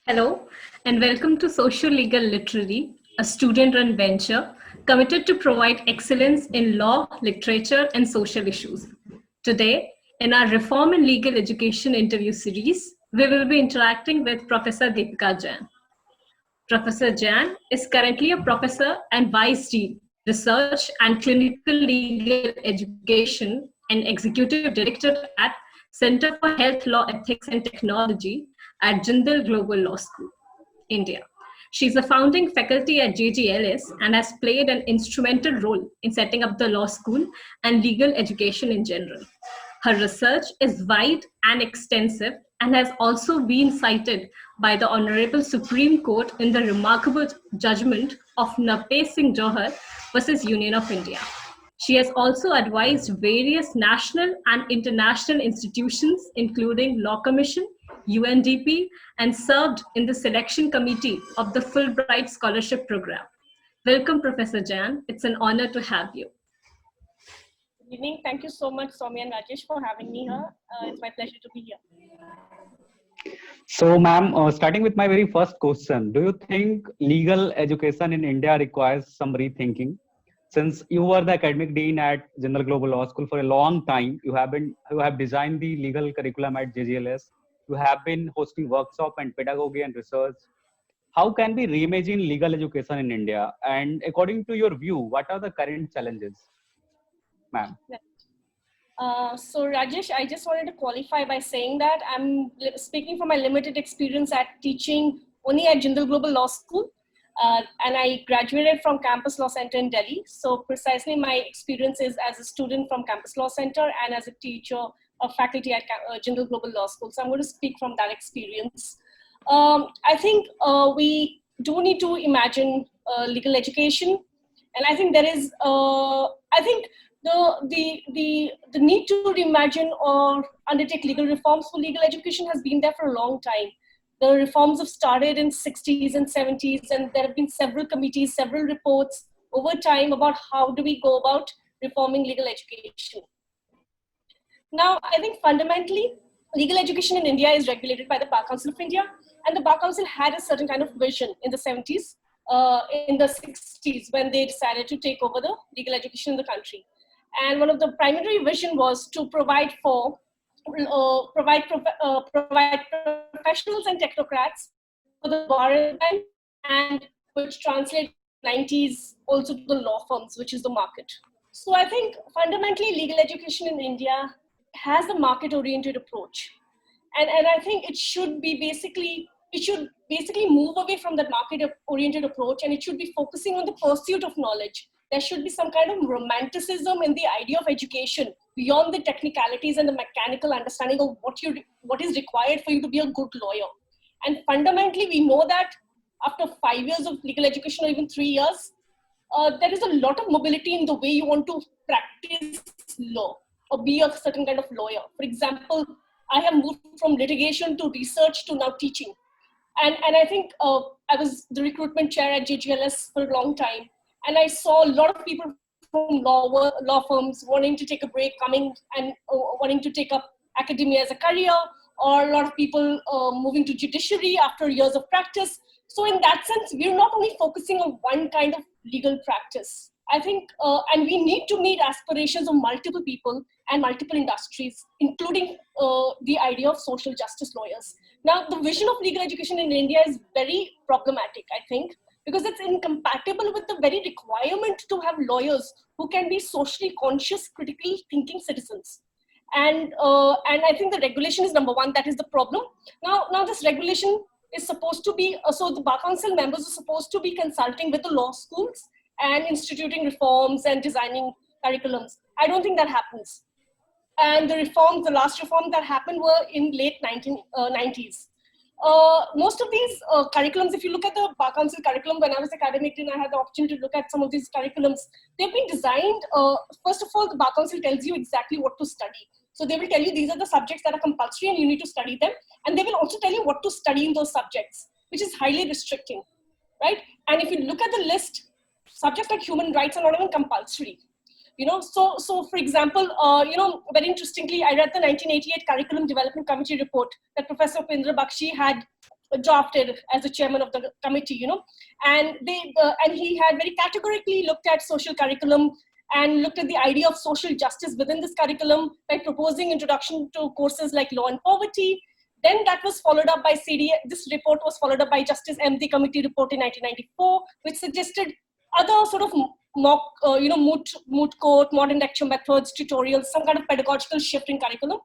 Hello, and welcome to Social Legal Literary, a student run venture committed to provide excellence in law, literature, and social issues. Today, in our Reform in Legal Education interview series, we will be interacting with Professor Dipika Jain. Professor Jain is currently a professor and vice dean, research and clinical legal education, and executive director at Center for Health Law Ethics and Technology at Jindal Global Law School, India. She is a founding faculty at JGLS and has played an instrumental role in setting up the law school and legal education in general. Her research is wide and extensive and has also been cited by the Honorable Supreme Court in the remarkable judgment of Navtej Singh Johar versus Union of India. She has also advised various national and international institutions, including Law Commission, UNDP, and served in the selection committee of the Fulbright Scholarship Program. Welcome, Professor Jain. It's an honor to have you. Good evening. Thank you so much, Soumi and Rajesh, for having me here. It's my pleasure to be here. So, ma'am, starting with my very first question, do you think legal education in India requires some rethinking? Since you were the academic dean at Jindal Global Law School for a long time, you have designed the legal curriculum at JGLS. You have been hosting workshop and pedagogy and research. How can we reimagine legal education in India? And according to your view, what are the current challenges, ma'am? So Rajesh, I just wanted to qualify by saying that I'm speaking from my limited experience at teaching only at Jindal Global Law School. And I graduated from Campus Law Center in Delhi. So precisely my experience is as a student from Campus Law Center and as a teacher of faculty at Jindal Global Law School. So I'm going to speak from that experience. I think we do need to imagine legal education. And I think there is, the need to reimagine or undertake legal reforms for legal education has been there for a long time. The reforms have started in 60s and 70s, and there have been several committees, several reports over time about how do we go about reforming legal education. Now, I think fundamentally, legal education in India is regulated by the Bar Council of India, and the Bar Council had a certain kind of vision in the 70s, in the 60s, when they decided to take over the legal education in the country. And one of the primary vision was to provide professionals and technocrats for the bar and which translate 90s also to the law firms, which is the market. So I think fundamentally legal education in India has a market-oriented approach. And I think it should basically move away from that market-oriented approach, and it should be focusing on the pursuit of knowledge. There should be some kind of romanticism in the idea of education beyond the technicalities and the mechanical understanding of what is required for you to be a good lawyer. And fundamentally, we know that after 5 years of legal education or even 3 years, there is a lot of mobility in the way you want to practice law or be a certain kind of lawyer. For example, I have moved from litigation to research to now teaching. And I think I was the recruitment chair at JGLS for a long time. And I saw a lot of people from law firms wanting to take a break, coming and wanting to take up academia as a career, or a lot of people moving to judiciary after years of practice. So in that sense, we're not only focusing on one kind of legal practice. I think, and we need to meet aspirations of multiple people and multiple industries, including the idea of social justice lawyers. Now, the vision of legal education in India is very problematic, I think, because it's incompatible with the very requirement to have lawyers who can be socially conscious, critically thinking citizens. And I think the regulation is number one. That is the problem. Now this regulation is supposed to be, so the Bar Council members are supposed to be consulting with the law schools and instituting reforms and designing curriculums. I don't think that happens. And the last reforms that happened were in late 1990s. Most of these curriculums, if you look at the Bar Council curriculum, when I was academic dean, I had the opportunity to look at some of these curriculums. They've been designed, first of all, the Bar Council tells you exactly what to study. So they will tell you these are the subjects that are compulsory and you need to study them. And they will also tell you what to study in those subjects, which is highly restricting, right? And if you look at the list, subjects like human rights are not even compulsory. So for example, very interestingly, I read the 1988 Curriculum Development Committee report that Professor Upendra Bakshi had drafted as the chairman of the committee, and and he had very categorically looked at social curriculum and looked at the idea of social justice within this curriculum by proposing introduction to courses like law and poverty. Then that was followed up by CDA. This report was followed up by Justice MD Committee report in 1994, which suggested other sort of mock, moot court, modern lecture methods, tutorials, some kind of pedagogical shift in curriculum.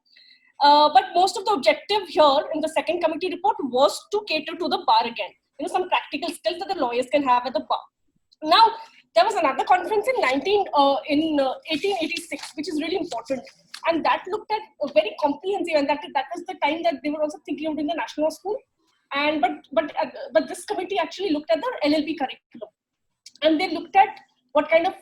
But most of the objective here in the second committee report was to cater to the bar again. Some practical skills that the lawyers can have at the bar. Now, there was another conference in 1886, which is really important. And that looked at a very comprehensive, and that was the time that they were also thinking of doing the national law school. And but this committee actually looked at the LLB curriculum. And they looked at what kind of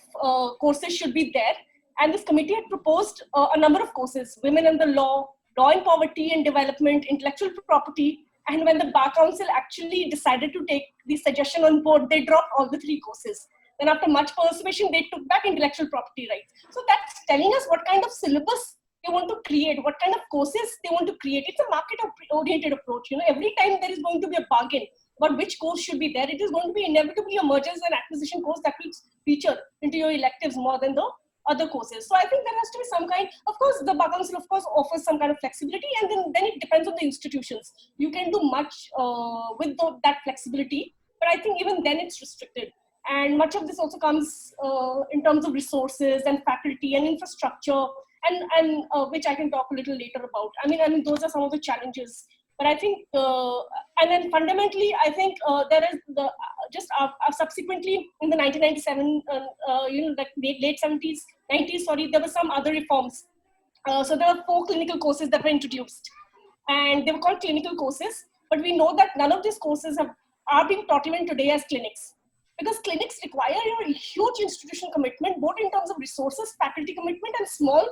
courses should be there. And this committee had proposed a number of courses: women and the law, law and poverty and development, intellectual property. And when the Bar Council actually decided to take the suggestion on board, they dropped all the three courses. Then after much persuasion, they took back intellectual property rights. So that's telling us what kind of syllabus they want to create, what kind of courses they want to create. It's a market-oriented approach. Every time there is going to be a bargain about which course should be there, it is going to be inevitably a mergers and acquisition course that will feature into your electives more than the other courses. So I think there has to be some kind, of course, the Bar Council, of course, offers some kind of flexibility, and then it depends on the institutions. You can do much with that flexibility, but I think even then it's restricted. And much of this also comes in terms of resources and faculty and infrastructure, and which I can talk a little later about. I mean, those are some of the challenges. But I think, and then fundamentally, I think there is subsequently in the 1997, like late 70s, 90s, there were some other reforms. So there were 4 clinical courses that were introduced, and they were called clinical courses. But we know that none of these courses are being taught even today as clinics, because clinics require a huge institutional commitment, both in terms of resources, faculty commitment, and small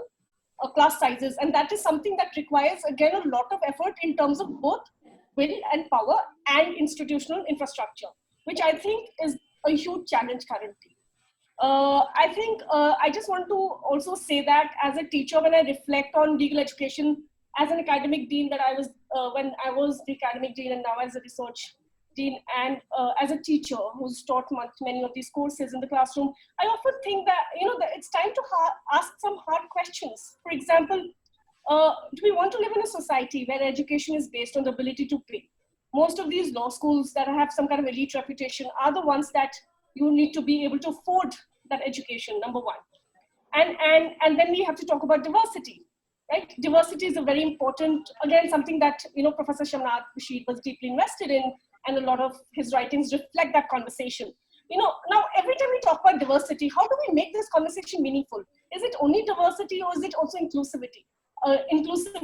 class sizes. And that is something that requires, again, a lot of effort in terms of both will and power and institutional infrastructure, which I think is a huge challenge currently. I think I just want to also say that as a teacher, when I reflect on legal education as an academic dean that I was when I was the academic dean, and now as a research dean, and as a teacher who's taught many of these courses in the classroom, I often think that that it's time to ask some hard questions. For example, do we want to live in a society where education is based on the ability to pay? Most of these law schools that have some kind of elite reputation are the ones that you need to be able to afford that education, number one. And then we have to talk about diversity, right? Diversity is a very important, again, something that Professor Shamnath Bashir was deeply invested in, and a lot of his writings reflect that conversation. Now every time we talk about diversity, how do we make this conversation meaningful? Is it only diversity, or is it also inclusivity? Inclusive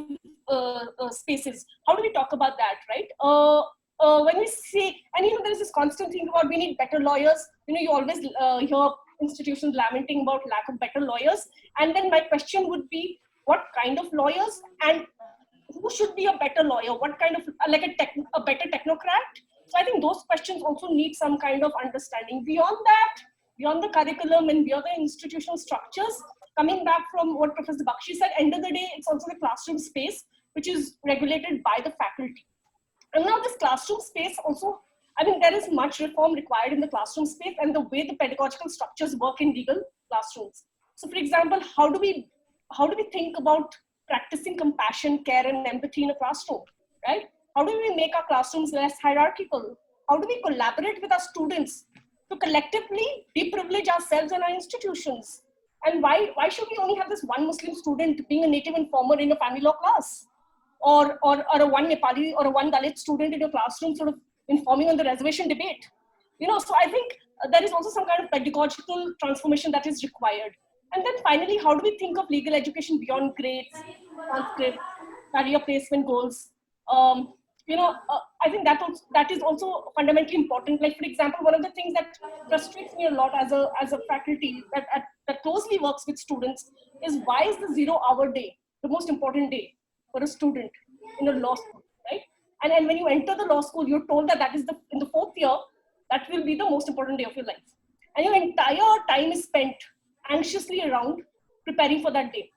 spaces. How do we talk about that, right? When we say, and there's this constant thing about we need better lawyers. You always hear institutions lamenting about lack of better lawyers. And then my question would be, what kind of lawyers, and who should be a better lawyer? What kind of, like a better technocrat? So I think those questions also need some kind of understanding. Beyond that, beyond the curriculum and beyond the institutional structures, coming back from what Professor Bakshi said, end of the day, it's also the classroom space, which is regulated by the faculty. And now this classroom space also, there is much reform required in the classroom space and the way the pedagogical structures work in legal classrooms. So for example, how do we think about practicing compassion, care, and empathy in a classroom, right? How do we make our classrooms less hierarchical? How do we collaborate with our students to collectively deprivilege ourselves and our institutions? And why should we only have this one Muslim student being a native informer in a family law class? Or a one Nepali or a one Dalit student in your classroom sort of informing on the reservation debate? So I think there is also some kind of pedagogical transformation that is required. And then finally, how do we think of legal education beyond grades, transcript, career placement goals? I think that is also fundamentally important. Like, for example, one of the things that frustrates me a lot as a faculty that closely works with students is, why is the 0-hour day the most important day for a student in a law school, right? And when you enter the law school, you're told that is in the 4th year, that will be the most important day of your life. And your entire time is spent anxiously around preparing for that day.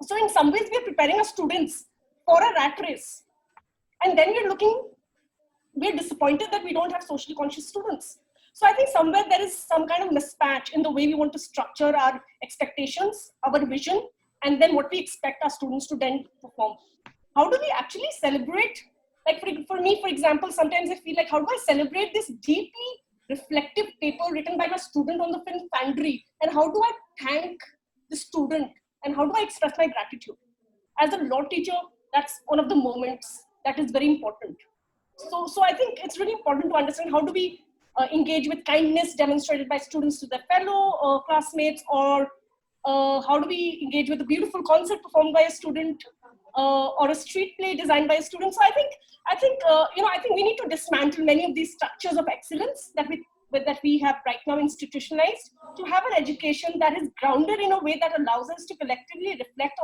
So in some ways, we are preparing our students for a rat race. And then we're looking we're disappointed that we don't have socially conscious students. So I think somewhere there is some kind of mismatch in the way we want to structure our expectations, our vision, and then what we expect our students to then perform. How do we actually celebrate? Like for me, for example, sometimes I feel like, how do I celebrate this deeply reflective paper written by my student on the film Foundry? And how do I thank the student? And how do I express my gratitude? As a law teacher, that's one of the moments that is very important. So I think it's really important to understand how do we engage with kindness demonstrated by students to their fellow classmates, or how do we engage with a beautiful concert performed by a student, or a street play designed by a student. So I think we need to dismantle many of these structures of excellence that we have right now institutionalized, to have an education that is grounded in a way that allows us to collectively reflect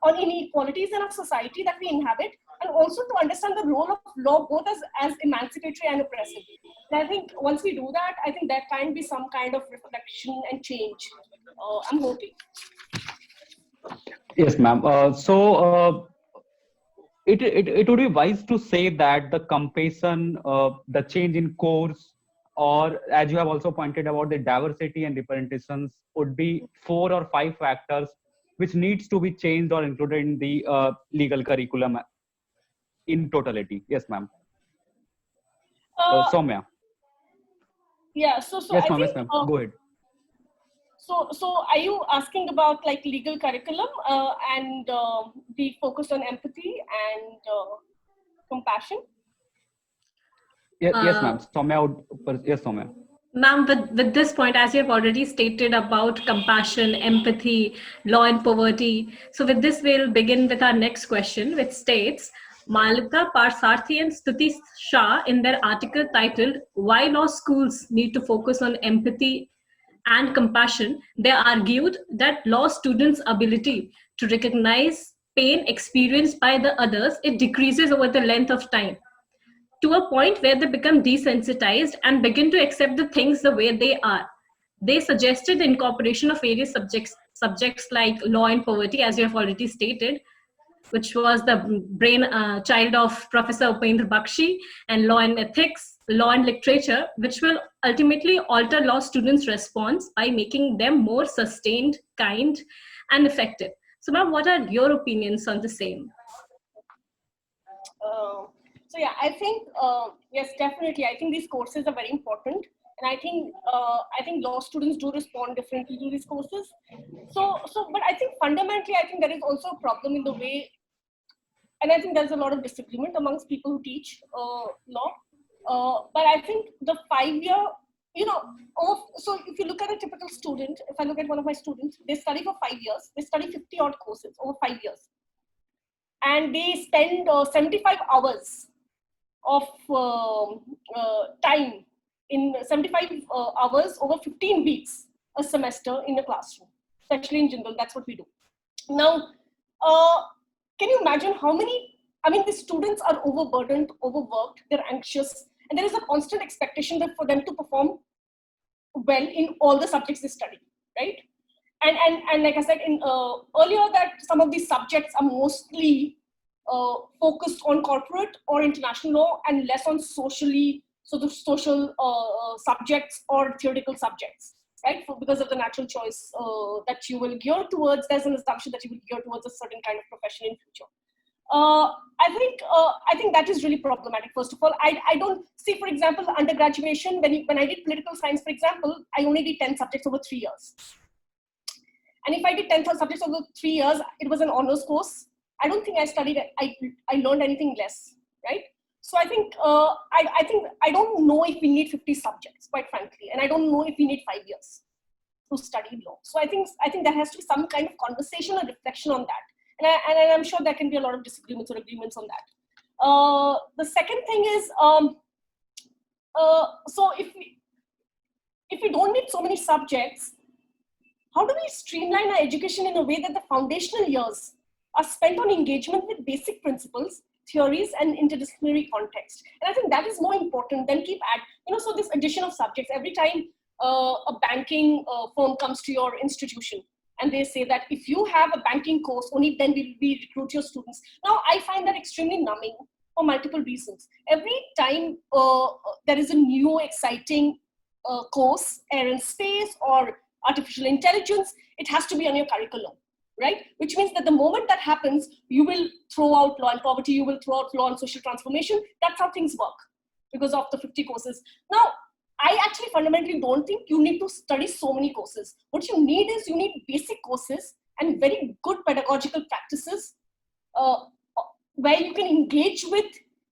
on inequalities in our society that we inhabit, and also to understand the role of law both as emancipatory and oppressive. And I think once we do that, I think there can be some kind of reflection and change. I'm hoping. Yes, ma'am. It would be wise to say that the compassion, the change in course, or as you have also pointed about the diversity and representations, would be 4 or 5 factors which needs to be changed or included in the legal curriculum in totality. Yes, ma'am. Soumya. Yeah. So Yes, I ma'am. think. Yes, ma'am. Go ahead. So are you asking about like legal curriculum and the focus on empathy and compassion? Yes, ma'am. Soumya. Yes, Soumya. Ma'am, with this point, as you have already stated about compassion, empathy, law and poverty. So with this, we'll begin with our next question, which states, Malika Parsarthi and Stuti Shah, in their article titled, Why Law Schools Need to Focus on Empathy and Compassion, they argued that law students' ability to recognize pain experienced by the others, it decreases over the length of time, to a point where they become desensitized and begin to accept the things the way they are. They suggested the incorporation of various subjects like law and poverty, as you have already stated, which was the brain child of Professor Upendra Bakshi, and law and ethics, law and literature, which will ultimately alter law students' response by making them more sustained, kind, and effective. So, ma'am, what are your opinions on the same? So yeah, I think yes, definitely. I think these courses are very important, and I think law students do respond differently to these courses. But I think fundamentally, I think there is also a problem in the way, and I think there's a lot of disagreement amongst people who teach law. But I think the 5-year, so if you look at a typical student, if I look at one of my students, they study for 5 years. They study 50 odd courses over 5 years, and they spend 75 hours of time in 75 hours over 15 weeks a semester in a classroom, especially in Jindal. That's what we do. Now, can you imagine how many, the students are overburdened, overworked, they're anxious, and there is a constant expectation that for them to perform well in all the subjects they study, right? And like I said earlier, that some of these subjects are mostly focused on corporate or international law and less on social subjects or theoretical subjects, right? Because of the natural choice that you will gear towards, there's an assumption that you will gear towards a certain kind of profession in future. I think that is really problematic. First of all, I don't see, for example, undergraduation, when I did political science, for example, I only did 10 subjects over 3 years. And if I did 10 subjects over 3 years, it was an honors course. I don't think I studied, I learned anything less, right? So I think, I don't know if we need 50 subjects, quite frankly. And I don't know if we need 5 years to study law. So I think there has to be some kind of conversation or reflection on that. And I'm sure there can be a lot of disagreements or agreements on that. The second thing is, so if we don't need so many subjects, how do we streamline our education in a way that the foundational years are spent on engagement with basic principles, theories, and interdisciplinary context? And I think that is more important than so this addition of subjects. Every time a banking firm comes to your institution and they say that if you have a banking course, only then will we recruit your students. Now, I find that extremely numbing for multiple reasons. Every time there is a new exciting course, air and space or artificial intelligence, it has to be on your curriculum, right? Which means that the moment that happens, you will throw out law and poverty, you will throw out law and social transformation. That's how things work because of the 50 courses. Now, I actually fundamentally don't think you need to study so many courses. What you need is you need basic courses and very good pedagogical practices uh, where you can engage with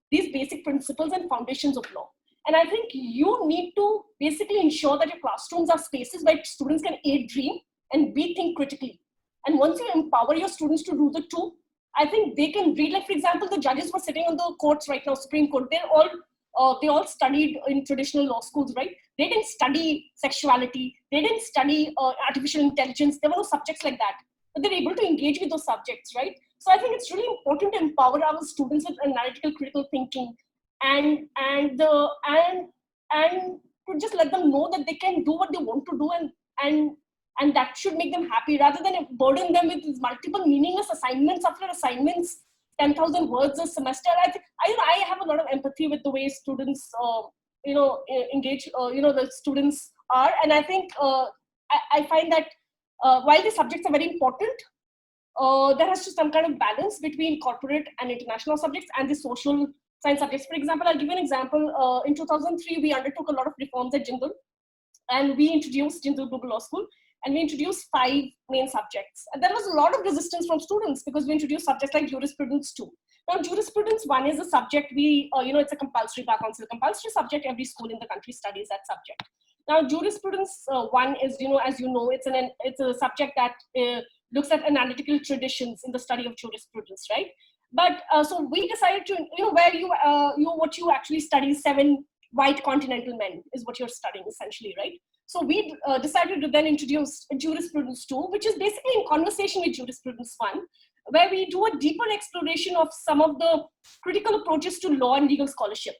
these basic principles and foundations of law. And I think you need to basically ensure that your classrooms are spaces where students can A, dream, and B, think critically. And once you empower your students to do the two, I think they can read. Like, for example, the judges were sitting on the courts right now, Supreme Court, they all studied in traditional law schools, right? They didn't study sexuality. They didn't study artificial intelligence. There were no subjects like that. But they're able to engage with those subjects, right? So I think it's really important to empower our students with analytical, critical thinking, and to just let them know that they can do what they want to do, and that should make them happy rather than burden them with these multiple meaningless assignments after assignments, 10,000 words a semester. I have a lot of empathy with the way students engage, the students are, and I think I find that while the subjects are very important, there has to be some kind of balance between corporate and international subjects and the social science subjects. For example, I'll give you an example. In 2003, we undertook a lot of reforms at Jindal, and we introduced Jindal Global Law School, and we introduced 5 main subjects. And there was a lot of resistance from students because we introduced subjects like jurisprudence too. Now, jurisprudence 1 is a subject it's a compulsory bar council compulsory subject. Every school in the country studies that subject. Now, jurisprudence 1 is, as you know, it's a subject that looks at analytical traditions in the study of jurisprudence, right? But so we decided to, what you actually study, 7 white continental men is what you're studying essentially, right? So we decided to then introduce jurisprudence 2, which is basically in conversation with jurisprudence 1, where we do a deeper exploration of some of the critical approaches to law and legal scholarship.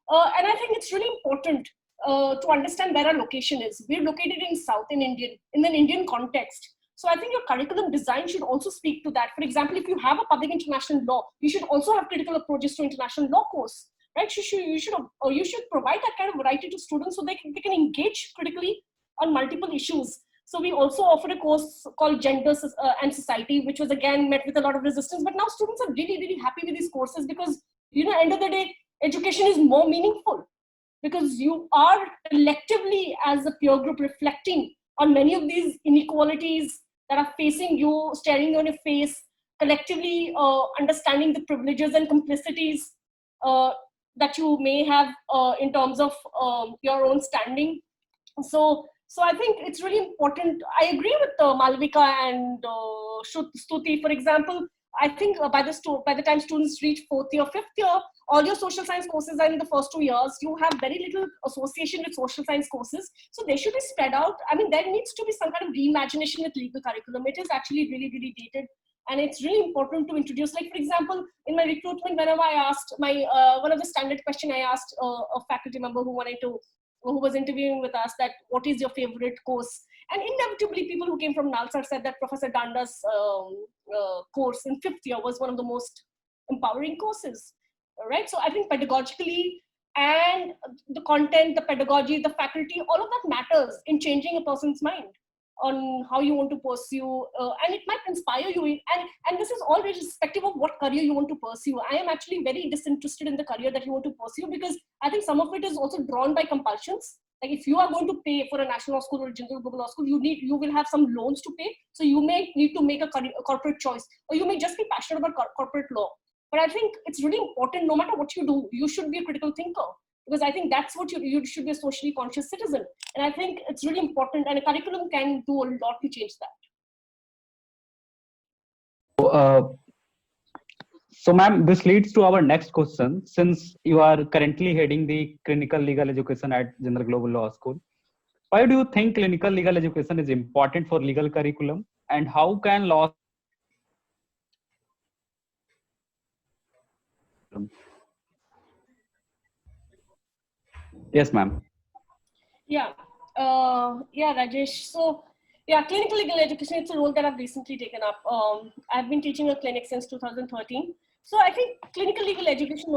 And I think it's really important to understand where our location is. We're located in South in an Indian context. So I think your curriculum design should also speak to that. For example, if you have a public international law, you should also have critical approaches to international law course, right? You should provide that kind of variety to students so they can engage critically on multiple issues. So we also offered a course called Gender and Society, which was again met with a lot of resistance. But now students are really, really happy with these courses because, end of the day, education is more meaningful because you are collectively as a peer group reflecting on many of these inequalities that are facing you, staring you in your face, collectively understanding the privileges and complicities that you may have in terms of your own standing. So I think it's really important. I agree with Malvika and Stuti, for example. I think by the time students reach 4th year, 5th year, all your social science courses are in the first 2 years. You have very little association with social science courses. So they should be spread out. I mean, there needs to be some kind of reimagination with legal curriculum. It is actually really, really dated. And it's really important to introduce, like, for example, in my recruitment, whenever I asked one of the standard question I asked a faculty member who was interviewing with us, that what is your favorite course? And inevitably, people who came from Nalsar said that Professor Danda's course in 5th year was one of the most empowering courses, right? So I think pedagogically and the content, the pedagogy, the faculty, all of that matters in changing a person's mind on how you want to pursue, and it might inspire you. And this is all irrespective of what career you want to pursue. I am actually very disinterested in the career that you want to pursue because I think some of it is also drawn by compulsions. Like if you are going to pay for a national law school or a Jindal Global Law School, you will have some loans to pay. So you may need to make a corporate choice, or you may just be passionate about corporate law. But I think it's really important, no matter what you do, you should be a critical thinker. Because I think that's what you should be, a socially conscious citizen. And I think it's really important, and a curriculum can do a lot to change that. So ma'am, this leads to our next question. Since you are currently heading the clinical legal education at Jindal Global Law School, why do you think clinical legal education is important for legal curriculum, and how can law? Yes, ma'am. Yeah, Rajesh. So, yeah, clinical legal education, it's a role that I've recently taken up. I've been teaching a clinic since 2013. So I think clinical legal education,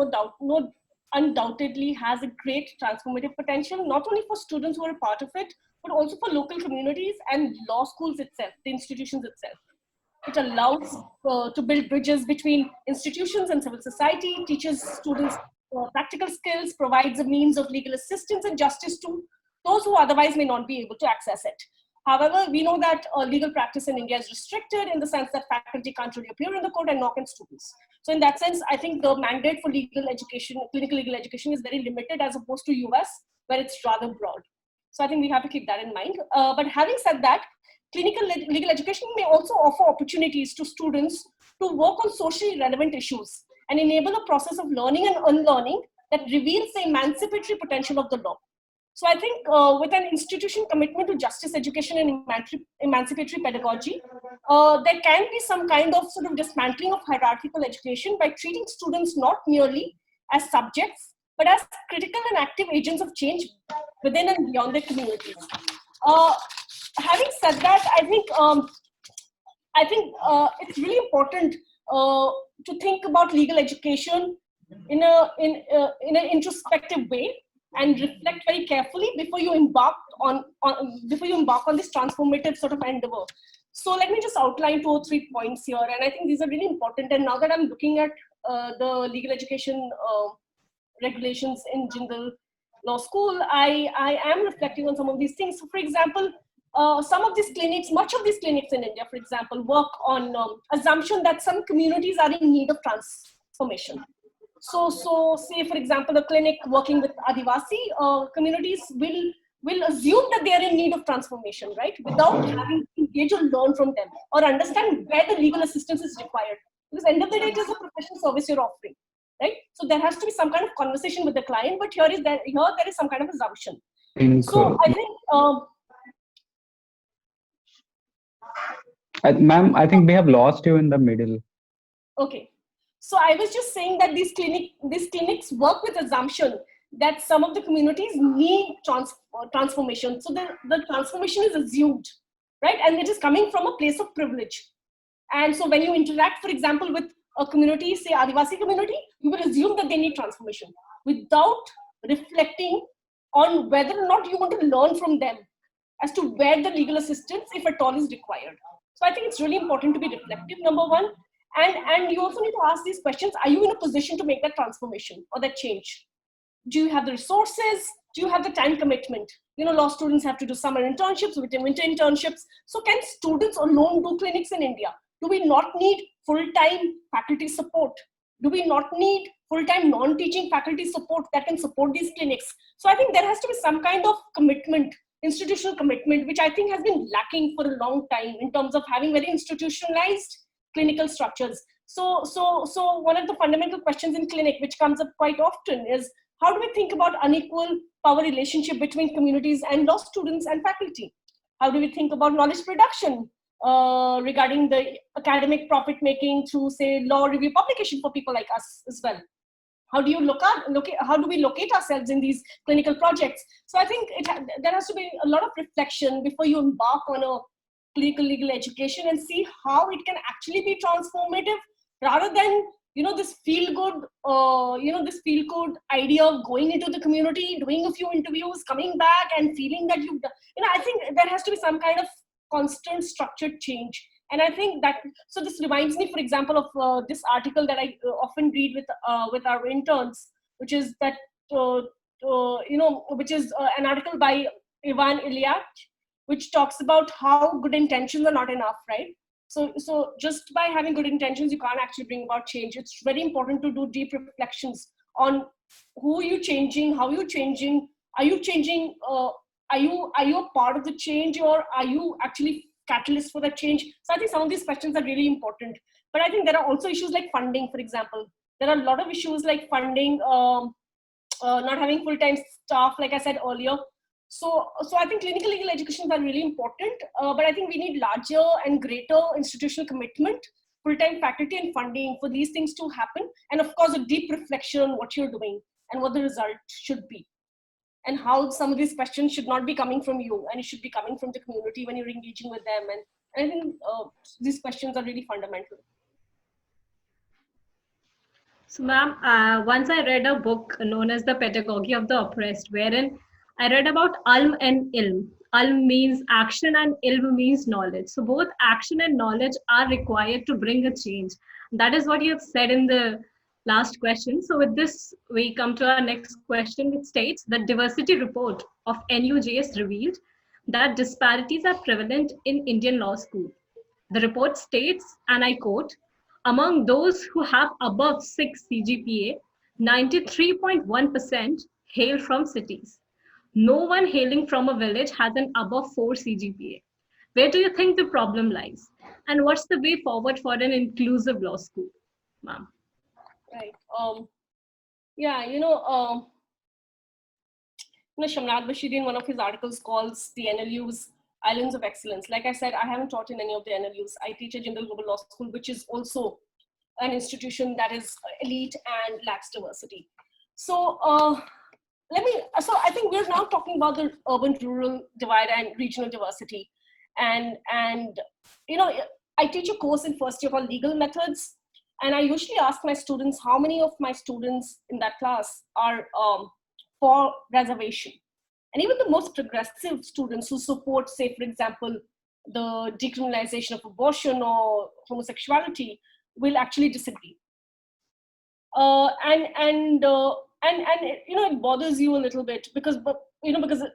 undoubtedly has a great transformative potential, not only for students who are a part of it, but also for local communities and law schools itself, the institutions itself. It allows to build bridges between institutions and civil society, teaches students practical skills, provides a means of legal assistance and justice to those who otherwise may not be able to access it. However, we know that legal practice in India is restricted in the sense that faculty can't really appear in the court and knock in students. So in that sense, I think the mandate for legal education, clinical legal education is very limited as opposed to US, where it's rather broad. So I think we have to keep that in mind. But having said that, clinical legal education may also offer opportunities to students to work on socially relevant issues and enable a process of learning and unlearning that reveals the emancipatory potential of the law. So I think with an institution commitment to justice, education, and emancipatory pedagogy, there can be some kind of sort of dismantling of hierarchical education by treating students not merely as subjects, but as critical and active agents of change within and beyond their communities. Having said that, I think it's really important to think about legal education in an introspective way and reflect very carefully before you embark on this transformative sort of endeavor. So let me just outline 2 or 3 points here, and I think these are really important. And now that I'm looking at the legal education regulations in Jindal Law School, I am reflecting on some of these things. So for example, some of these clinics, much of these clinics in India, for example, work on assumption that some communities are in need of transformation. So say, for example, a clinic working with Adivasi communities will assume that they are in need of transformation, right? Without having to engage or learn from them or understand where the legal assistance is required. Because end of the day, it is a professional service you're offering, right? So there has to be some kind of conversation with the client, but here there is some kind of assumption. So I think, ma'am, I think we have lost you in the middle. Okay. So I was just saying that these clinics work with assumption that some of the communities need transformation. So the transformation is assumed, right? And it is coming from a place of privilege. And so when you interact, for example, with a community, say Adivasi community, you will assume that they need transformation without reflecting on whether or not you want to learn from them as to where the legal assistance, if at all, is required. So I think it's really important to be reflective, number one. And you also need to ask these questions. Are you in a position to make that transformation or that change? Do you have the resources? Do you have the time commitment? You know, law students have to do summer internships, winter internships. So can students alone do clinics in India? Do we not need full-time faculty support? Do we not need full-time non-teaching faculty support that can support these clinics? So I think there has to be some kind of commitment, institutional commitment, which I think has been lacking for a long time in terms of having very institutionalized clinical structures. So one of the fundamental questions in clinic, which comes up quite often, is how do we think about unequal power relationship between communities and law students and faculty? How do we think about knowledge production regarding the academic profit making through, say, law review publication for people like us as well? How do you how do we locate ourselves in these clinical projects? So I think there has to be a lot of reflection before you embark on a clinical legal education and see how it can actually be transformative, rather than this feel good idea of going into the community, doing a few interviews, coming back and feeling that I think there has to be some kind of constant structured change. And I think that, so this reminds me, for example, of this article that I often read with our interns, which is that which is an article by Ivan Ilyich, which talks about how good intentions are not enough, right? So just by having good intentions, you can't actually bring about change. It's very important to do deep reflections on who you're changing, how you're changing. Are you changing? Are you a part of the change, or are you actually catalyst for that change? So I think some of these questions are really important. But I think there are also issues like funding, for example. There are a lot of issues like funding, not having full-time staff, like I said earlier. So I think clinical legal educations are really important, but I think we need larger and greater institutional commitment, full-time faculty and funding for these things to happen. And of course, a deep reflection on what you're doing and what the result should be, and how some of these questions should not be coming from you, and it should be coming from the community when you're engaging with them. And I think these questions are really fundamental. So, ma'am, once I read a book known as The Pedagogy of the Oppressed, wherein I read about alm and ilm. Alm means action and ilm means knowledge. So, both action and knowledge are required to bring a change. That is what you have said in the last question. So, with this, we come to our next question, which states the diversity report of NUJS revealed that disparities are prevalent in Indian law school. The report states, and I quote, among those who have above 6 CGPA, 93.1% hail from cities. No one hailing from a village has an above 4 CGPA. Where do you think the problem lies? And what's the way forward for an inclusive law school, ma'am? Right. Yeah, Shamrad Bashiri in one of his articles calls the NLUs islands of excellence. Like I said, I haven't taught in any of the NLUs. I teach at Jindal Global Law School, which is also an institution that is elite and lacks diversity. So I think we're now talking about the urban-rural divide and regional diversity. And I teach a course in first year called Legal Methods. And I usually ask my students, how many of my students in that class are for reservation? And even the most progressive students who support, say, for example, the decriminalization of abortion or homosexuality will actually disagree. It bothers you a little bit because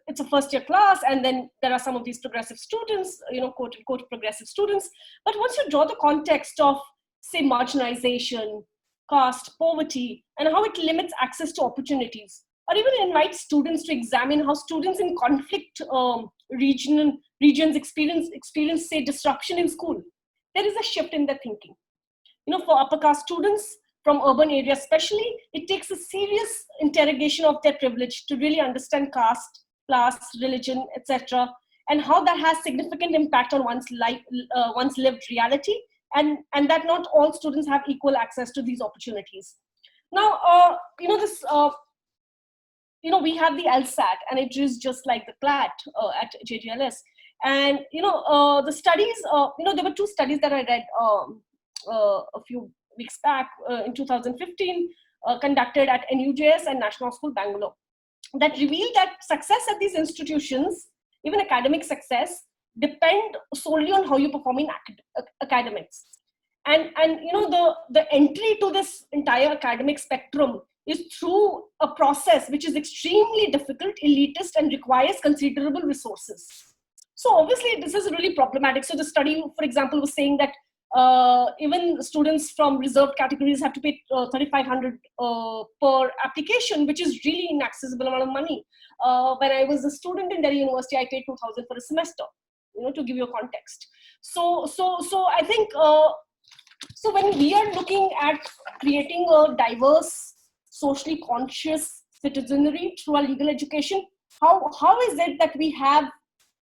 it's a first year class, and then there are some of these progressive students, quote unquote progressive students. But once you draw the context of, say, marginalization, caste, poverty, and how it limits access to opportunities, or even invite students to examine how students in conflict regions experience, say, disruption in school, there is a shift in their thinking. For upper caste students from urban areas especially, it takes a serious interrogation of their privilege to really understand caste, class, religion, etc., and how that has significant impact on one's life, one's lived reality, and that not all students have equal access to these opportunities. Now, we have the LSAT, and it is just like the CLAT at JGLS. And, the studies, there were two studies that I read a few weeks back in 2015, conducted at NUJS and National School, Bangalore, that revealed that success at these institutions, even academic success, depend solely on how you perform in academics. And the entry to this entire academic spectrum is through a process which is extremely difficult, elitist, and requires considerable resources. So obviously this is really problematic. So the study, for example, was saying that even students from reserved categories have to pay 3,500 per application, which is really inaccessible amount of money. When I was a student in Delhi University, I paid 2,000 for a semester, to give you a context. So I think, so when we are looking at creating a diverse, socially conscious citizenry through our legal education, how is it that we have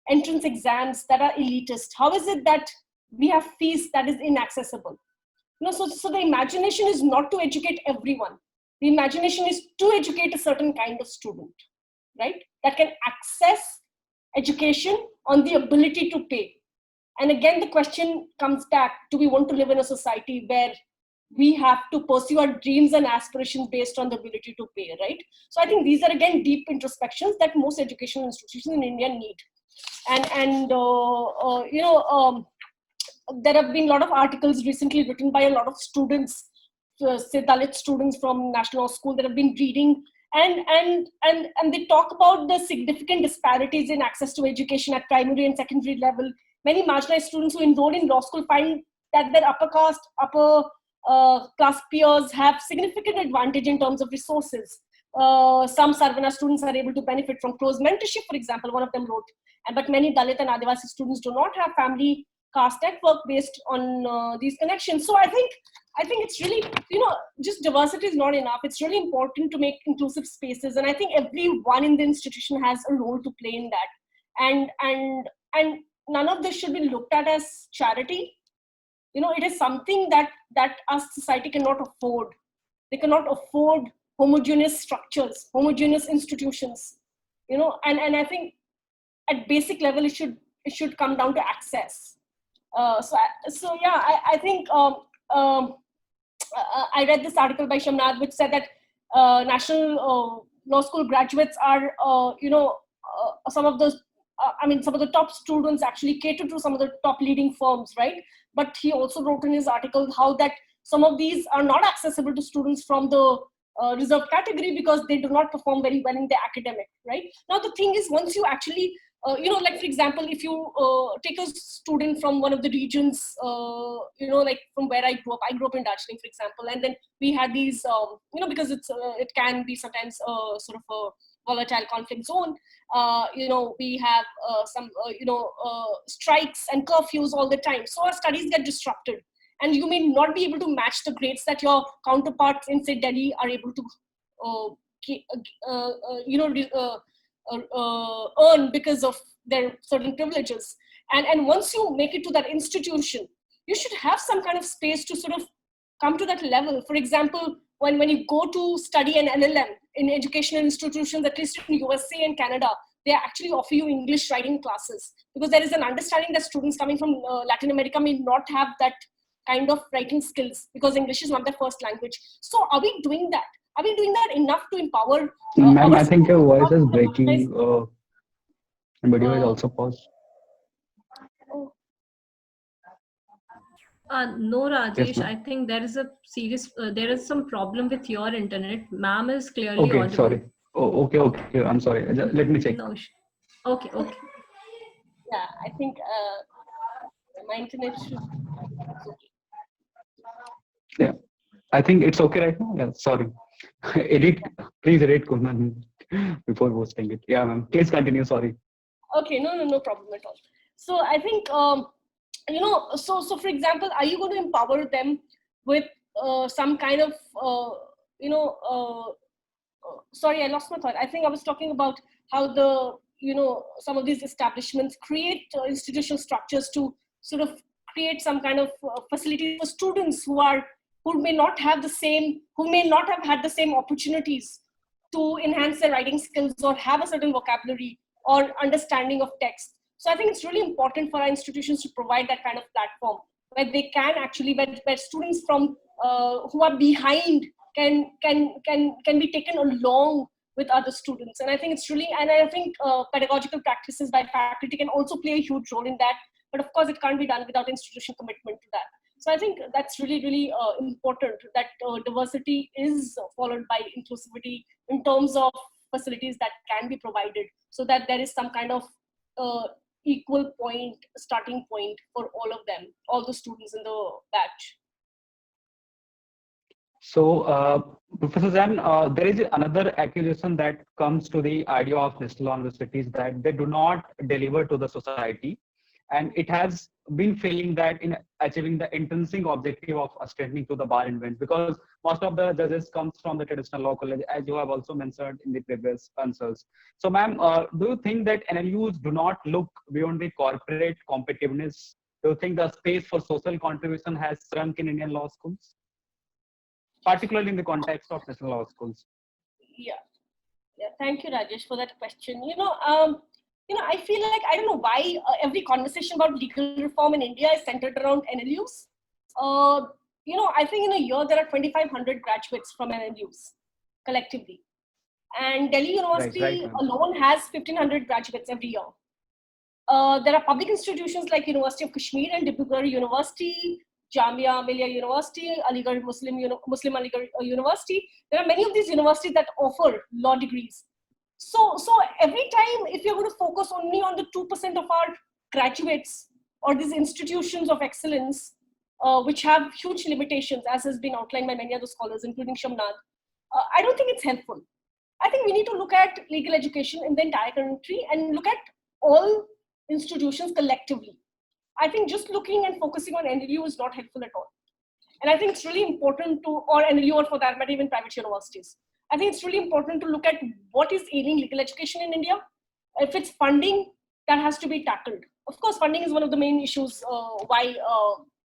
entrance exams that are elitist? How is it that we have fees that is inaccessible? So the imagination is not to educate everyone. The imagination is to educate a certain kind of student, right? That can access education on the ability to pay. And again, the question comes back, do we want to live in a society where we have to pursue our dreams and aspirations based on the ability to pay, right? So I think these are, again, deep introspections that most educational institutions in India need. There have been a lot of articles recently written by a lot of students, say Dalit students from National School, that have been reading, and they talk about the significant disparities in access to education at primary and secondary level. Many marginalized students who enroll in law school find that their upper caste, upper class peers have significant advantage in terms of resources. Some Sarvana students are able to benefit from close mentorship, for example, one of them wrote, but many Dalit and Adivasi students do not have family caste network based on these connections. So I think it's really, just diversity is not enough. It's really important to make inclusive spaces. And I think everyone in the institution has a role to play in that. And none of this should be looked at as charity. It is something that our society cannot afford. They cannot afford homogeneous structures, homogeneous institutions, and I think at basic level, it should come down to access. I think I read this article by Shamnad, which said that national law school graduates are, some of those, some of the top students actually cater to some of the top leading firms, right? But he also wrote in his article how that some of these are not accessible to students from the reserved category because they do not perform very well in the academic, right? Now, the thing is, once you actually, like for example, if you take a student from one of the regions, like from where I grew up in Darjeeling, for example, and then we had these, because it can be sometimes sort of a volatile conflict zone. We have some, strikes and curfews all the time. So our studies get disrupted. And you may not be able to match the grades that your counterparts in, say, Delhi are able to, earn because of their certain privileges. And once you make it to that institution, you should have some kind of space to sort of come to that level. For example, when you go to study an LLM in educational institutions, at least in USA and Canada, they actually offer you English writing classes, because there is an understanding that students coming from Latin America may not have that kind of writing skills because English is not their first language. So are we doing that? Are we doing that enough to empower Ma'am, our I think your voice is students? breaking. Video is also paused. No, Yes, Rajesh, ma'am. I think there is a serious, there is some problem with your internet. Ma'am is clearly Okay, audible. sorry. Oh, okay. I'm sorry. Let me check. No, okay. Yeah, I think my internet should. Okay. Yeah, I think it's okay right now. Yeah, sorry. Please edit Kundan before posting it. Yeah, ma'am. Please continue. Sorry. Okay, no problem at all. So I think, so for example, are you going to empower them with some kind of, sorry, I lost my thought. I think I was talking about how some of these establishments create institutional structures to sort of create some kind of facility for students who may not have had the same opportunities to enhance their writing skills or have a certain vocabulary or understanding of text. So I think it's really important for our institutions to provide that kind of platform where they can actually, where students from who are behind can be taken along with other students. And I think it's really, and I think pedagogical practices by faculty can also play a huge role in that. But of course, it can't be done without institutional commitment to that. So I think that's really, really important, that diversity is followed by inclusivity in terms of facilities that can be provided, so that there is some kind of equal starting point for all of them, all the students in the batch. So, Professor Jain, there is another accusation that comes to the idea of national universities, that they do not deliver to the society. And it has been failing that in achieving the intrinsic objective of strengthening to the bar and bench, because most of the judges comes from the traditional law college, as you have also mentioned in the previous answers. So, ma'am, do you think that NLUs do not look beyond the corporate competitiveness? Do you think the space for social contribution has shrunk in Indian law schools, particularly in the context of national law schools? Yeah. Thank you, Rajesh, for that question. I feel like, I don't know why every conversation about legal reform in India is centered around NLUs. I think in a year there are 2,500 graduates from NLUs collectively, and Delhi University Right, alone has 1,500 graduates every year. There are public institutions like University of Kashmir and Dipika University, Jamia Millia University, Aligarh Muslim Aligarh University. There are many of these universities that offer law degrees. So every time, if you're going to focus only on the 2% of our graduates or these institutions of excellence, which have huge limitations, as has been outlined by many other scholars, including Shamnad, I don't think it's helpful. I think we need to look at legal education in the entire country and look at all institutions collectively. I think just looking and focusing on NLU is not helpful at all. And I think it's really important to, or NLU, or for that matter, even private universities. I think it's really important to look at what is ailing legal education in India. If it's funding, that has to be tackled. Of course, funding is one of the main issues why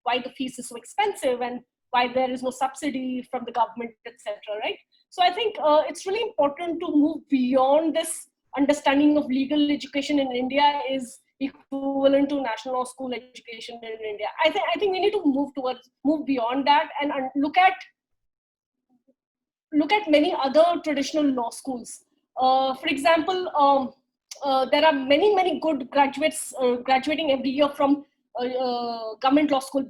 the fees is so expensive and why there is no subsidy from the government, etc. Right? So I think it's really important to move beyond this understanding of legal education in India is equivalent to national law school education in India. I think we need to move beyond that and look at look at many other traditional law schools. For example, there are many good graduates graduating every year from government law school,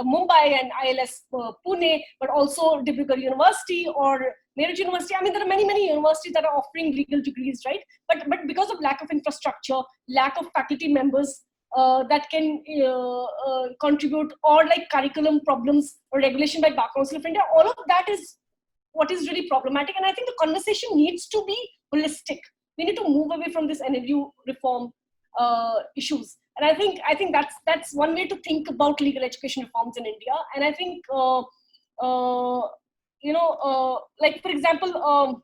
Mumbai and ILS Pune, but also Dipika University or Meerut University. I mean, there are many universities that are offering legal degrees, right? But because of lack of infrastructure, lack of faculty members that can contribute, or like curriculum problems or regulation by Bar Council of India, all of that is what is really problematic. And I think the conversation needs to be holistic. We need to move away from this NLU reform issues. And I think that's one way to think about legal education reforms in India. And I think like for example,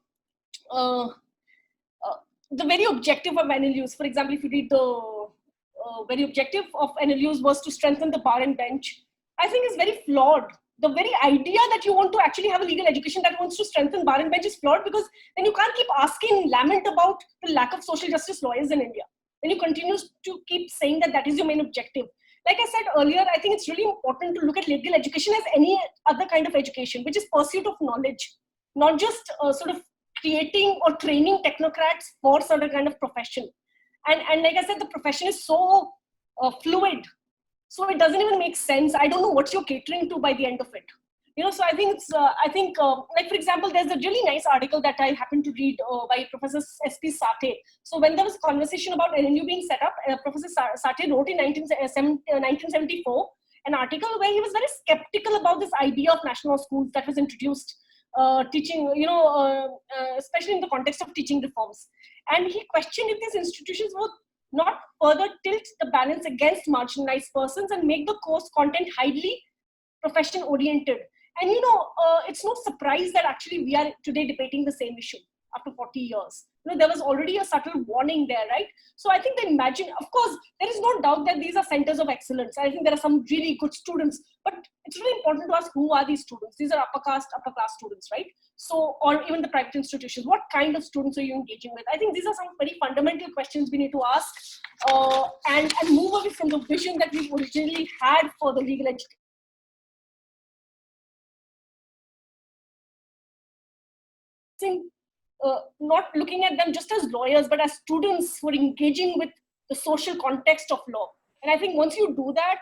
the very objective of NLUs, for example, if you read the very objective of NLUs was to strengthen the bar and bench, I think is very flawed. The very idea that you want to actually have a legal education that wants to strengthen bar and bench is flawed, because then you can't keep asking, lament about the lack of social justice lawyers in India. Then you continue to keep saying that is your main objective. Like I said earlier, I think it's really important to look at legal education as any other kind of education, which is pursuit of knowledge, not just sort of creating or training technocrats for certain kind of profession. And like I said, the profession is so fluid. So it doesn't even make sense. I don't know what you're catering to by the end of it. So I think it's, like for example, there's a really nice article that I happened to read by Professor S.P. Sathe. So when there was a conversation about NLU being set up, Professor Sathe wrote in 1974 an article where he was very skeptical about this idea of national schools that was introduced, teaching, especially in the context of teaching reforms. And he questioned if these institutions would not further tilt the balance against marginalized persons and make the course content highly profession oriented. And it's no surprise that actually we are today debating the same issue after 40 years. There was already a subtle warning there, right? So I think of course, there is no doubt that these are centers of excellence. I think there are some really good students, but it's really important to ask, who are these students? These are upper class students, right? So, or even the private institutions, what kind of students are you engaging with? I think these are some very fundamental questions we need to ask and move away from the vision that we originally had for the legal education. Not looking at them just as lawyers, but as students who are engaging with the social context of law. And I think once you do that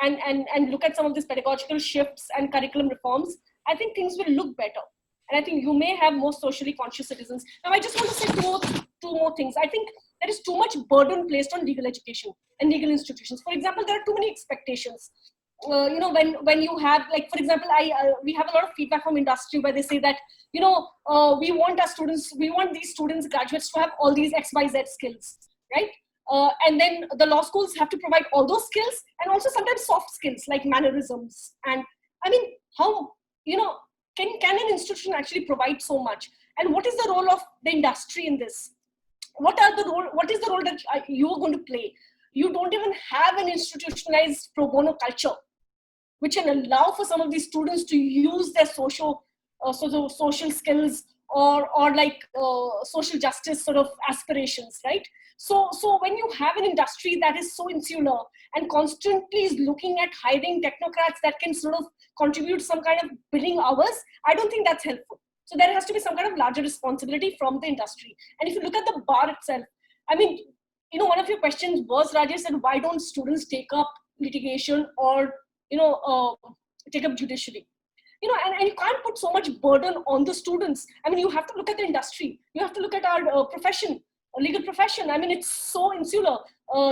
and look at some of these pedagogical shifts and curriculum reforms, I think things will look better. And I think you may have more socially conscious citizens. Now, I just want to say two more things. I think there is too much burden placed on legal education and legal institutions. For example, there are too many expectations. When you have, like, for example, we have a lot of feedback from industry where they say that, we want these students, graduates, to have all these XYZ skills, right? And then the law schools have to provide all those skills and also sometimes soft skills like mannerisms. And I mean, how, can an institution actually provide so much? And what is the role of the industry in this? What is the role that you are going to play? You don't even have an institutionalized pro bono culture, which can allow for some of these students to use their social skills or like social justice sort of aspirations, right? So when you have an industry that is so insular and constantly is looking at hiring technocrats that can sort of contribute some kind of billing hours, I don't think that's helpful. So there has to be some kind of larger responsibility from the industry. And if you look at the bar itself, I mean, one of your questions was, Rajesh, said, why don't students take up litigation or, take up judiciary? And you can't put so much burden on the students. I mean, you have to look at the industry. You have to look at our profession, legal profession. I mean, it's so insular.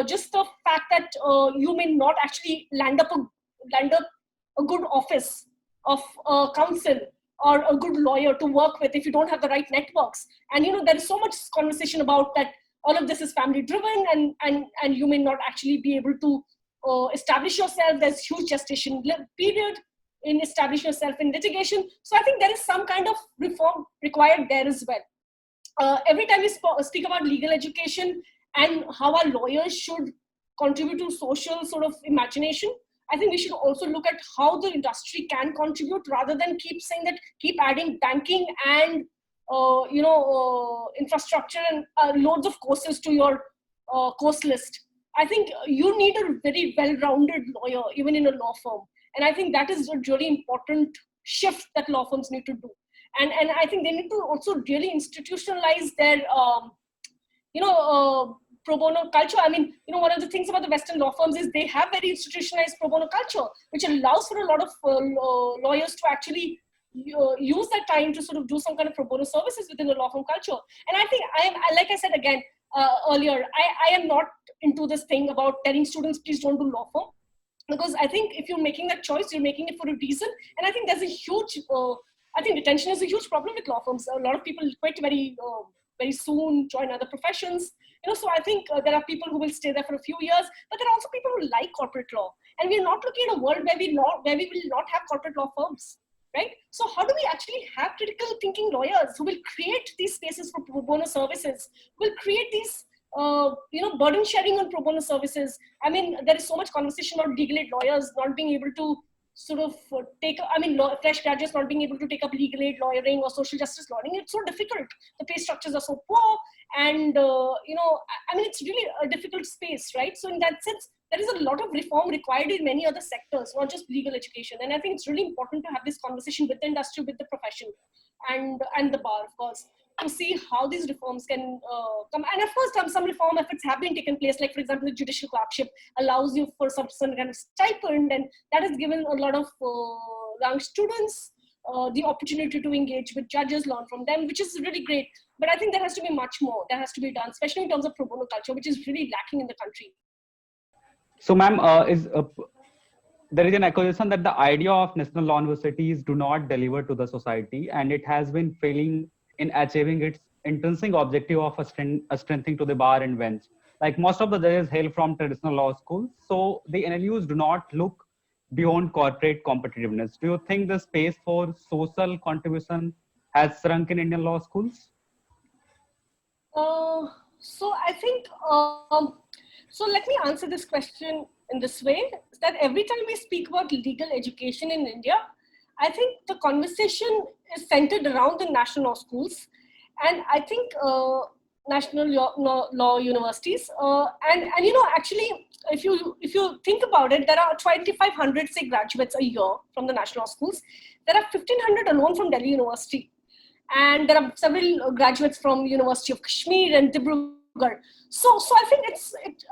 Just the fact that you may not actually land up a good office of counsel or a good lawyer to work with if you don't have the right networks. And, there is so much conversation about that. All of this is family driven and you may not actually be able to establish yourself. There's huge gestation period in establishing yourself in litigation. So I think there is some kind of reform required there as well. Every time we speak about legal education and how our lawyers should contribute to social sort of imagination, I think we should also look at how the industry can contribute rather than keep adding banking and infrastructure and loads of courses to your course list. I think you need a very well-rounded lawyer, even in a law firm. And I think that is a really important shift that law firms need to do. And I think they need to also really institutionalize their pro bono culture. I mean, one of the things about the Western law firms is they have very institutionalized pro bono culture, which allows for a lot of lawyers to actually use that time to sort of do some kind of pro bono services within the law firm culture. And I think like I said again earlier, I am not into this thing about telling students, please don't do law firm. Because I think if you're making that choice, you're making it for a reason. And I think there's a huge, I think detention is a huge problem with law firms. A lot of people quit very soon, join other professions. So I think there are people who will stay there for a few years, but there are also people who like corporate law. And we're not looking at a world where we will not have corporate law firms, right? So how do we actually have critical thinking lawyers who will create these spaces for pro bono services, will create these burden sharing on pro bono services? I mean, there is so much conversation about legal aid lawyers not being able to sort of fresh graduates not being able to take up legal aid lawyering or social justice lawyering. It's so difficult. The pay structures are so poor, and it's really a difficult space, right? So in that sense, there is a lot of reform required in many other sectors, not just legal education. And I think it's really important to have this conversation with the industry, with the profession, and the bar, of course, to see how these reforms can come. And of course, some reform efforts have been taken place. Like, for example, the judicial clerkship allows you for some kind of stipend, and that has given a lot of young students the opportunity to engage with judges, learn from them, which is really great. But I think there has to be much more that has to be done, especially in terms of pro bono culture, which is really lacking in the country. So, ma'am, there is an accusation that the idea of national law universities do not deliver to the society, and it has been failing in achieving its intrinsic objective of a strengthening to the bar and bench. Like, most of the judges hail from traditional law schools, so the NLUs do not look beyond corporate competitiveness. Do you think the space for social contribution has shrunk in Indian law schools? So I think, so let me answer this question in this way, that every time we speak about legal education in India, I think the conversation is centered around the national law schools, and I think national law universities. And actually, if you think about it, there are 2,500 say graduates a year from the national law schools. There are 1,500 alone from Delhi University, and there are several graduates from University of Kashmir and Dibrugarh. So I think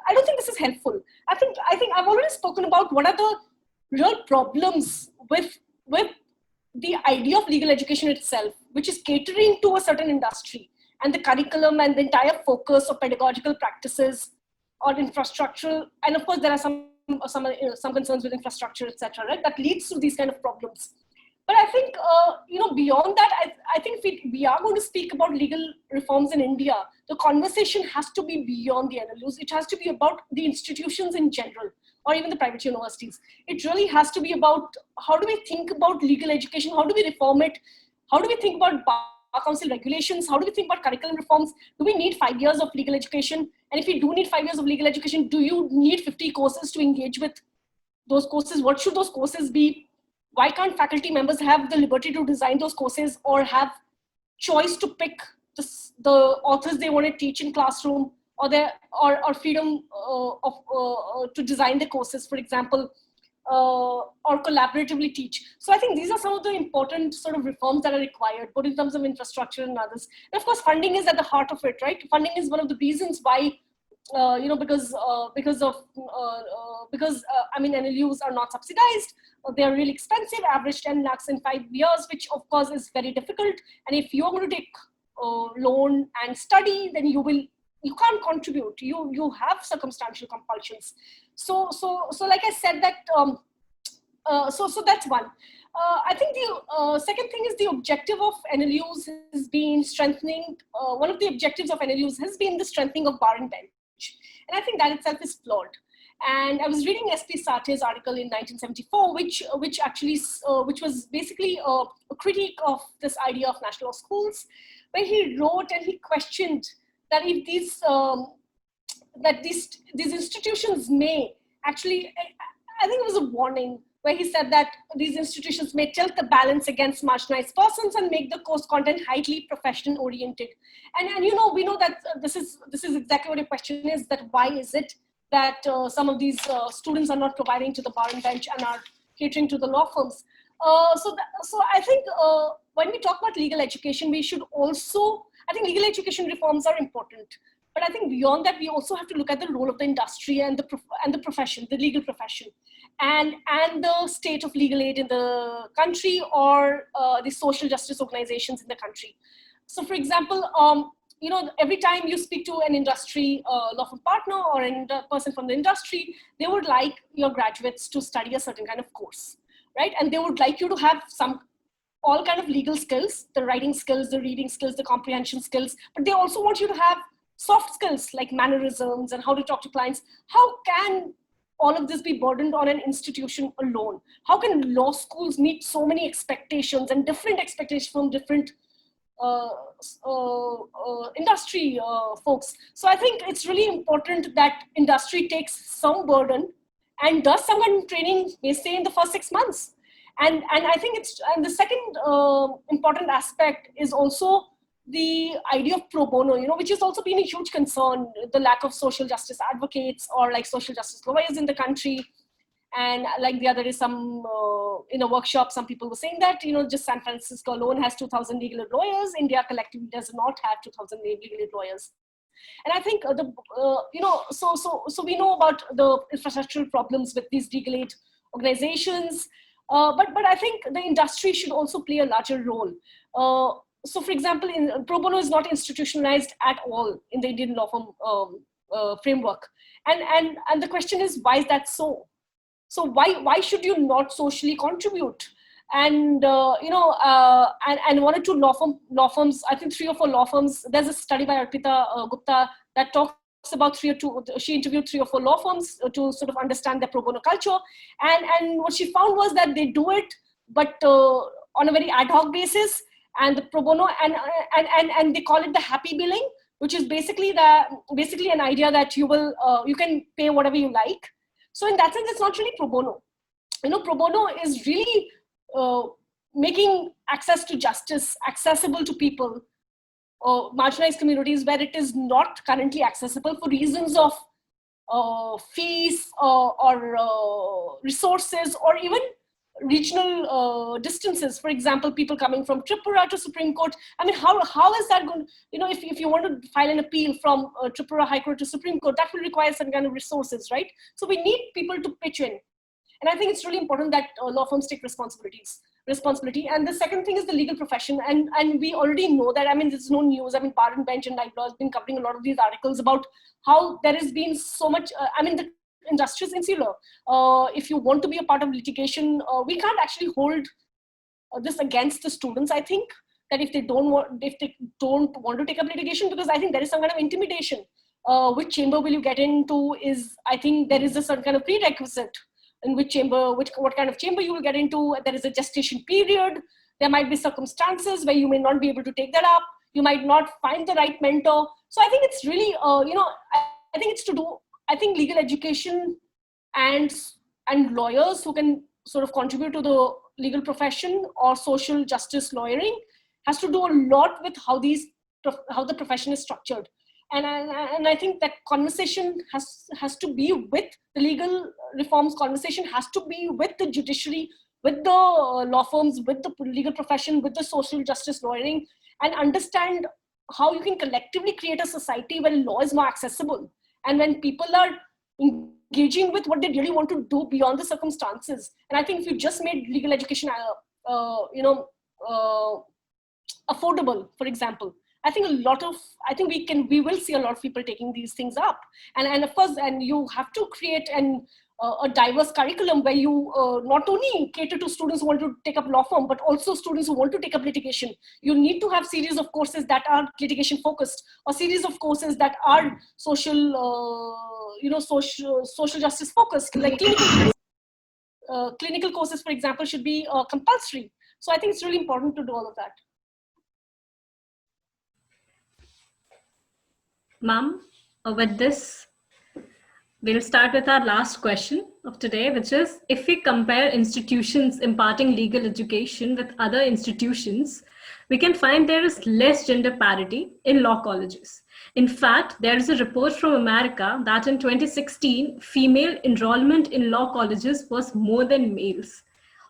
I don't think this is helpful. I think I've already spoken about what are the real problems with the idea of legal education itself, which is catering to a certain industry, and the curriculum and the entire focus of pedagogical practices or infrastructural. And of course, there are some concerns with infrastructure, etc., right? That leads to these kind of problems. But I think, beyond that, I think if we are going to speak about legal reforms in India, the conversation has to be beyond the NLUs. It has to be about the institutions in general, or even the private universities. It really has to be about how do we think about legal education? How do we reform it? How do we think about bar council regulations? How do we think about curriculum reforms? Do we need 5 years of legal education? And if we do need 5 years of legal education, do you need 50 courses to engage with those courses? What should those courses be? Why can't faculty members have the liberty to design those courses, or have choice to pick the authors they want to teach in classroom, or freedom to design the courses, for example, or collaboratively teach? So I think these are some of the important sort of reforms that are required, both in terms of infrastructure and others. And of course, funding is at the heart of it, right? Funding is one of the reasons why, because NLUs are not subsidized. They are really expensive, average 10 lakhs in 5 years, which of course is very difficult. And if you're going to take loan and study, then you can't contribute. You have circumstantial compulsions. So like I said, that so that's one. I think the second thing is the objective of NLUs has been strengthening. One of the objectives of NLUs has been the strengthening of bar and bench, and I think that itself is flawed. And I was reading S.P. Satye's article in 1974, which was basically a critique of this idea of national schools, where he wrote and he questioned that if these institutions may actually, I think it was a warning, where he said that these institutions may tilt the balance against marginalized persons and make the course content highly profession oriented. And we know that this is exactly what your question is, that why is it that some of these students are not providing to the bar and bench and are catering to the law firms. So I think when we talk about legal education, we should also, I think legal education reforms are important. But I think beyond that, we also have to look at the role of the industry and the profession, the legal profession, and the state of legal aid in the country, or the social justice organizations in the country. So, for example, every time you speak to an industry law firm partner or a person from the industry, they would like your graduates to study a certain kind of course, right? And they would like you to have all kind of legal skills, the writing skills, the reading skills, the comprehension skills, but they also want you to have soft skills like mannerisms and how to talk to clients. How can all of this be burdened on an institution alone? How can law schools meet so many expectations and different expectations from different industry folks? So I think it's really important that industry takes some burden and does some kind of training, may say in the first 6 months. And I think and the second important aspect is also the idea of pro bono, which has also been a huge concern, the lack of social justice advocates or like social justice lawyers in the country. And like the other is some, in a workshop, some people were saying that, just San Francisco alone has 2,000 legal aid lawyers. India collectively does not have 2,000 legal aid lawyers. And I think, so we know about the infrastructural problems with these legal aid organizations. But I think the industry should also play a larger role. So, for example, pro bono is not institutionalized at all in the Indian law firm framework, and the question is, why is that so? So why should you not socially contribute? And and one or two law firms, I think 3 or 4 law firms. There's a study by Arpita Gupta that talks about 3 or 2. She interviewed 3 or 4 law firms to sort of understand their pro bono culture, and what she found was that they do it, but on a very ad hoc basis. And the pro bono and they call it the happy billing, which is basically an idea that you can pay whatever you like. So in that sense, it's not really pro bono. Pro bono is really making access to justice accessible to people, marginalized communities where it is not currently accessible for reasons of fees or resources or even regional distances. For example, people coming from Tripura to Supreme Court. I mean, how is that going to, if you want to file an appeal from Tripura High Court to Supreme Court, that will require some kind of resources, right? So we need people to pitch in. And I think it's really important that law firms take responsibility. And the second thing is the legal profession. And we already know that, I mean, there's no news. I mean, Bar and Bench and Live Law has been covering a lot of these articles about how there has been so much, the industry is insular. If you want to be a part of litigation, we can't actually hold this against the students. I think that if they don't want to take up litigation, because I think there is some kind of intimidation. Which chamber will you get into is, I think there is a certain kind of prerequisite in which chamber, what kind of chamber you will get into. There is a gestation period. There might be circumstances where you may not be able to take that up. You might not find the right mentor. So I think it's really, I think it's to do, I think legal education and lawyers who can sort of contribute to the legal profession or social justice lawyering has to do a lot with how the profession is structured. And I think that conversation has to be with the legal reforms. Conversation has to be with the judiciary, with the law firms, with the legal profession, with the social justice lawyering, and understand how you can collectively create a society where law is more accessible. And when people are engaging with what they really want to do beyond the circumstances. And I think if you just made legal education, affordable, for example, I think we will see a lot of people taking these things up. And of course, and you have to create a diverse curriculum where you not only cater to students who want to take up law firm, but also students who want to take up litigation. You need to have series of courses that are litigation focused, or series of courses that are social justice focused, like clinical courses, for example, should be compulsory. So I think it's really important to do all of that. Ma'am, with this, we'll start with our last question of today, which is, if we compare institutions imparting legal education with other institutions, we can find there is less gender parity in law colleges. In fact, there is a report from America that in 2016, female enrollment in law colleges was more than males.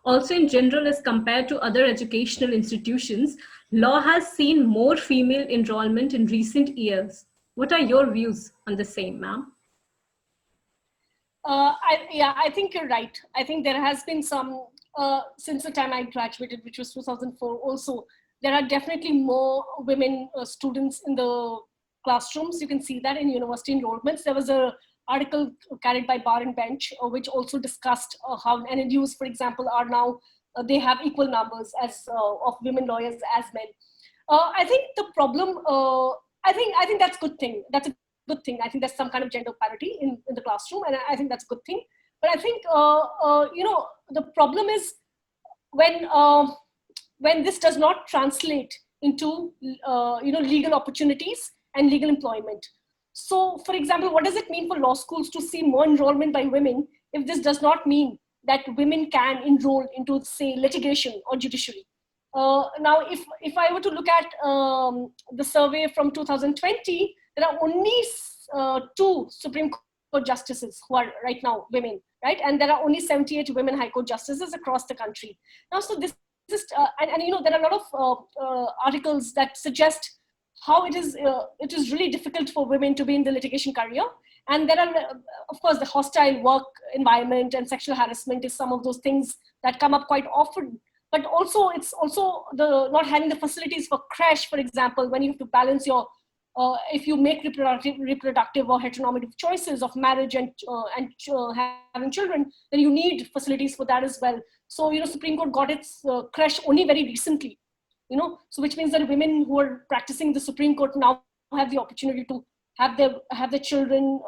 Also, in general, as compared to other educational institutions, law has seen more female enrollment in recent years. What are your views on the same, ma'am? I think you're right. I think there has been some, since the time I graduated, which was 2004 also, there are definitely more women students in the classrooms. You can see that in university enrollments. There was a article carried by Bar and Bench, which also discussed how NLUs, for example, are now, they have equal numbers as of women lawyers as men. I think the problem, I think that's a good thing. That's a good thing. I think there's some kind of gender parity in the classroom, and I think that's a good thing. But I think the problem is when when this does not translate into legal opportunities and legal employment. So, for example, what does it mean for law schools to see more enrollment by women if this does not mean that women can enroll into, say, litigation or judiciary? Now, if I were to look at the survey from 2020, there are only two Supreme Court justices who are right now women, right? And there are only 78 women High Court justices across the country. Now, so this is, there are a lot of articles that suggest how it is really difficult for women to be in the litigation career. And there are, of course, the hostile work environment and sexual harassment is some of those things that come up quite often. But also, it's also the not having the facilities for crash, for example, when you have to balance your, if you make reproductive or heteronormative choices of marriage and having children, then you need facilities for that as well. So, Supreme Court got its crash only very recently, so which means that women who are practicing the Supreme Court now have the opportunity to have their children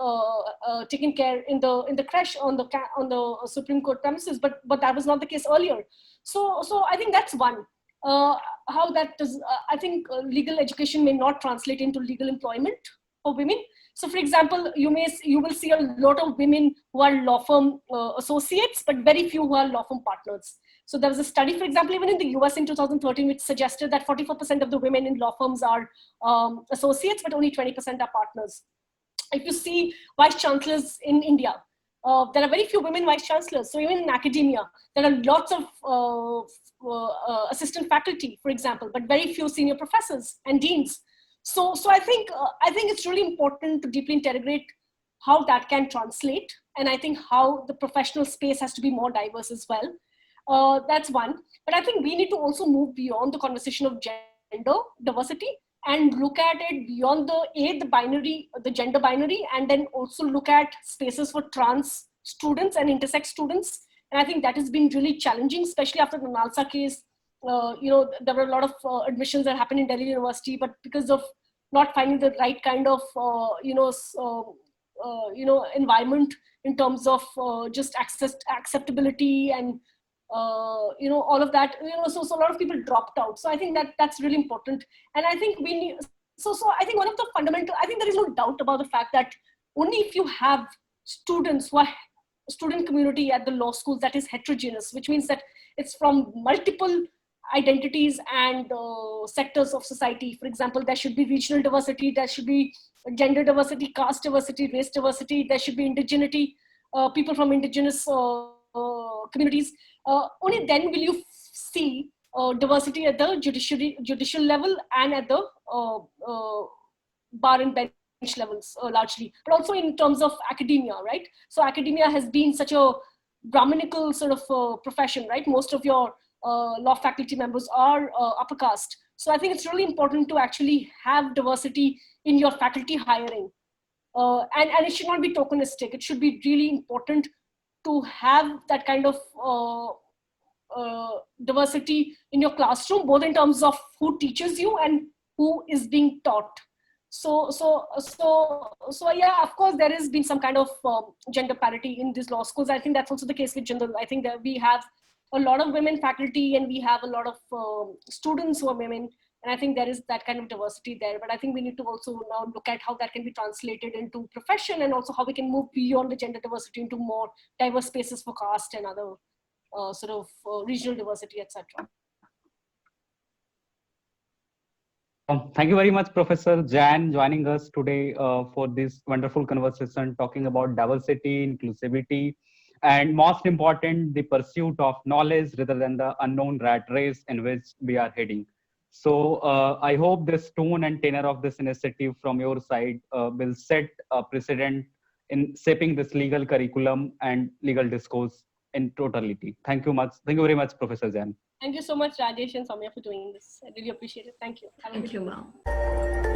taken care in the crash on the Supreme Court premises, but that was not the case earlier. So I think that's one. How that does, I think legal education may not translate into legal employment for women. So, for example, you will see a lot of women who are law firm associates, but very few who are law firm partners. So there was a study, for example, even in the US in 2013, which suggested that 44% of the women in law firms are associates, but only 20% are partners. If you see vice chancellors in India, there are very few women vice chancellors. So even in academia, there are lots of assistant faculty, for example, but very few senior professors and deans. So I think it's really important to deeply integrate how that can translate, and I think how the professional space has to be more diverse as well. That's one. But I think we need to also move beyond the conversation of gender diversity and look at it beyond the gender binary, and then also look at spaces for trans students and intersex students. And I think that has been really challenging, especially after the Nalsa case. There were a lot of admissions that happened in Delhi University, but because of not finding the right kind of environment in terms of just acceptability and all of that, so a lot of people dropped out. So I think that's really important. And I think we need, so I think one of the fundamental, I think there is no doubt about the fact that only if you have students who are student community at the law schools that is heterogeneous, which means that it's from multiple identities and sectors of society. For example, there should be regional diversity, there should be gender diversity, caste diversity, race diversity, there should be indigeneity, people from indigenous communities. Only then will you see diversity at the judicial level and at the bar and bench levels largely, but also in terms of academia, right? So academia has been such a Brahminical sort of profession, right? Most of your law faculty members are upper caste. So I think it's really important to actually have diversity in your faculty hiring. And it should not be tokenistic. It should be really important to have that kind of diversity in your classroom, both in terms of who teaches you and who is being taught. So yeah, of course, there has been some kind of gender parity in these law schools. I think that's also the case with Jindal. I think that we have a lot of women faculty and we have a lot of students who are women. And I think there is that kind of diversity there. But I think we need to also now look at how that can be translated into profession, and also how we can move beyond the gender diversity into more diverse spaces for caste and other regional diversity, etc. Thank you very much, Professor Jain, joining us today for this wonderful conversation, talking about diversity, inclusivity, and most important, the pursuit of knowledge rather than the unknown rat race in which we are heading. So I hope this tone and tenor of this initiative from your side will set a precedent in shaping this legal curriculum and legal discourse in totality. Thank you much. Thank you very much, Professor Jain. Thank you so much, Rajesh and Soumya, for doing this. I really appreciate it. Thank you. Have a Thank good you, day. ma'am.